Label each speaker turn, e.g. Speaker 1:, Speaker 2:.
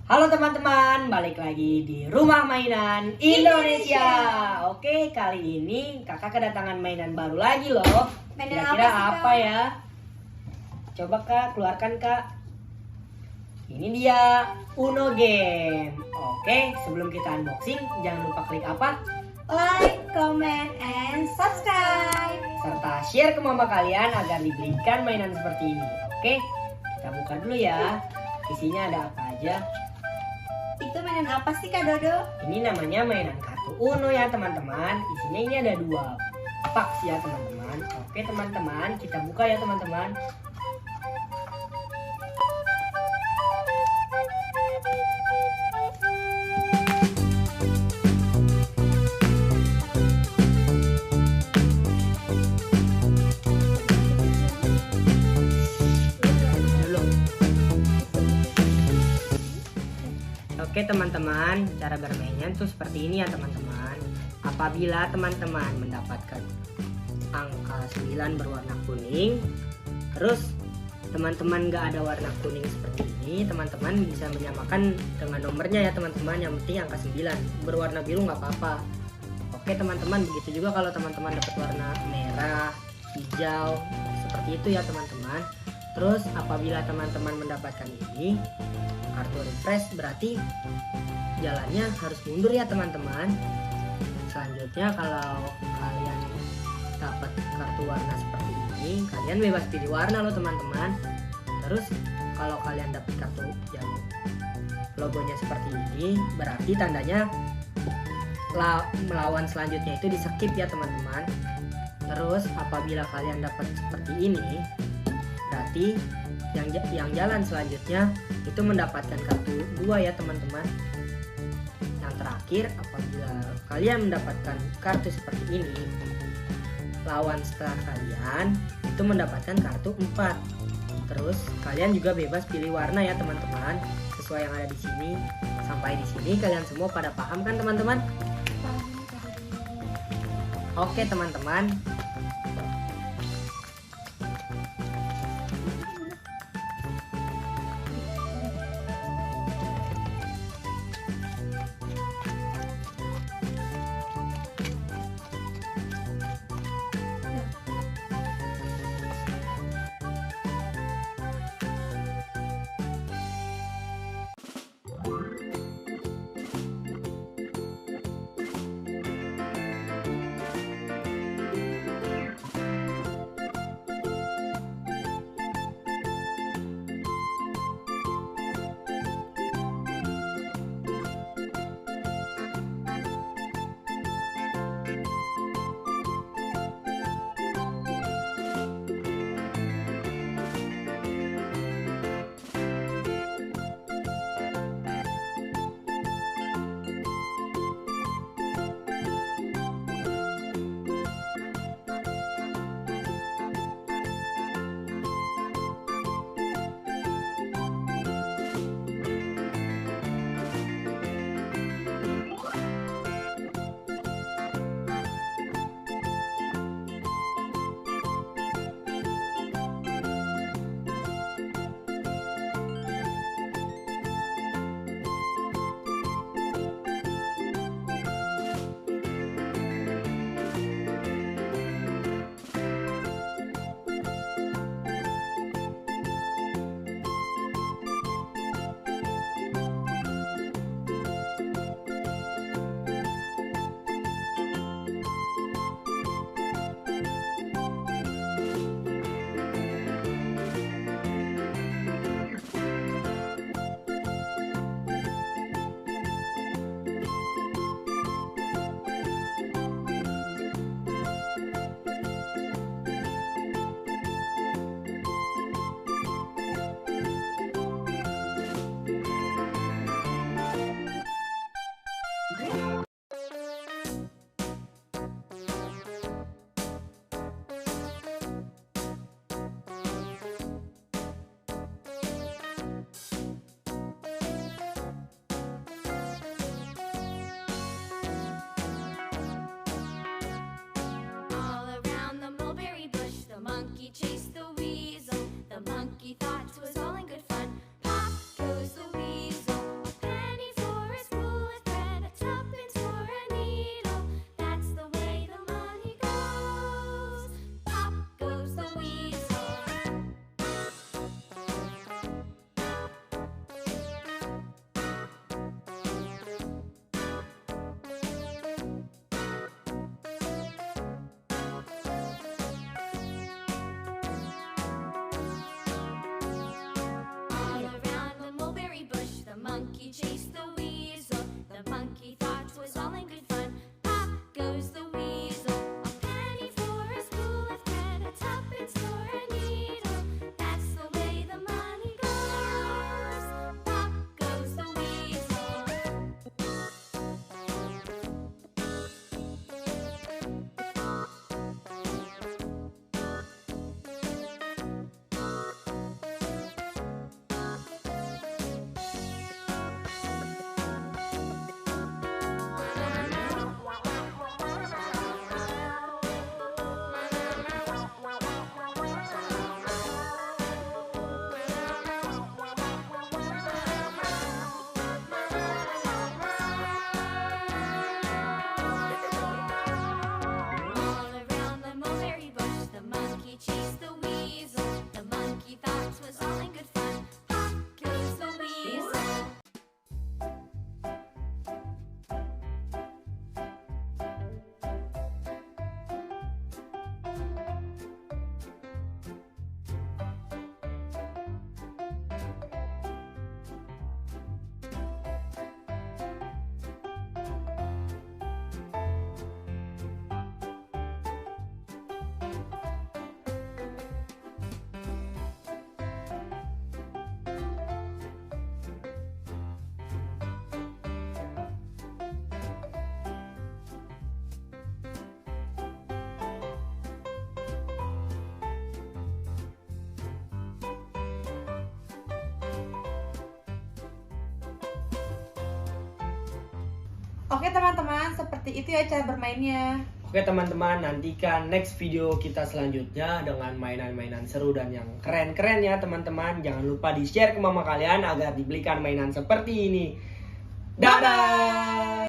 Speaker 1: Halo teman-teman, balik lagi di Rumah Mainan Indonesia. Oke, kali ini kakak kedatangan mainan baru lagi loh.
Speaker 2: Mainan
Speaker 1: Kira-kira
Speaker 2: apa sih,
Speaker 1: apa
Speaker 2: Kak?
Speaker 1: ya? Coba kak, keluarkan kak. Ini dia Uno Game. Oke, sebelum kita unboxing, jangan lupa klik apa?
Speaker 2: Like, comment, and subscribe.
Speaker 1: Serta share ke mama kalian agar dibelikan mainan seperti ini. Oke, kita buka dulu ya. Isinya ada apa aja?
Speaker 2: Itu mainan apa sih Kak Dodo?
Speaker 1: Ini namanya mainan kartu Uno ya teman-teman. Isinya ini ada 2 box ya teman-teman. Oke teman-teman, kita buka ya teman-teman. Dulu. Oke teman-teman, cara bermainnya tuh seperti ini ya teman-teman. Apabila teman-teman mendapatkan angka 9 berwarna kuning, terus teman-teman gak ada warna kuning seperti ini, teman-teman bisa menyamakan dengan nomornya ya teman-teman. Yang penting angka 9 berwarna biru nggak apa-apa. Oke teman-teman, begitu juga kalau teman-teman dapat warna merah, hijau, seperti itu ya teman-teman. Terus apabila teman-teman mendapatkan ini kartu refresh, berarti jalannya harus mundur ya teman-teman. Selanjutnya kalau kalian dapat kartu warna seperti ini, kalian bebas pilih warna loh teman-teman. Terus kalau kalian dapat kartu yang logonya seperti ini, berarti tandanya melawan selanjutnya itu di skip ya teman-teman. Terus apabila kalian dapat seperti ini, berarti yang jalan selanjutnya itu mendapatkan kartu 2 ya teman-teman. Yang terakhir, apabila kalian mendapatkan kartu seperti ini, lawan setelah kalian itu mendapatkan kartu 4. Terus kalian juga bebas pilih warna ya teman-teman, sesuai yang ada di sini. Sampai di sini kalian semua pada paham kan teman-teman? Oke teman-teman.
Speaker 2: Oke teman-teman, seperti itu ya cara bermainnya.
Speaker 1: Oke teman-teman, nantikan next video kita selanjutnya dengan mainan-mainan seru dan yang keren-keren ya teman-teman. Jangan lupa di-share ke mama kalian agar dibelikan mainan seperti ini. Dadah!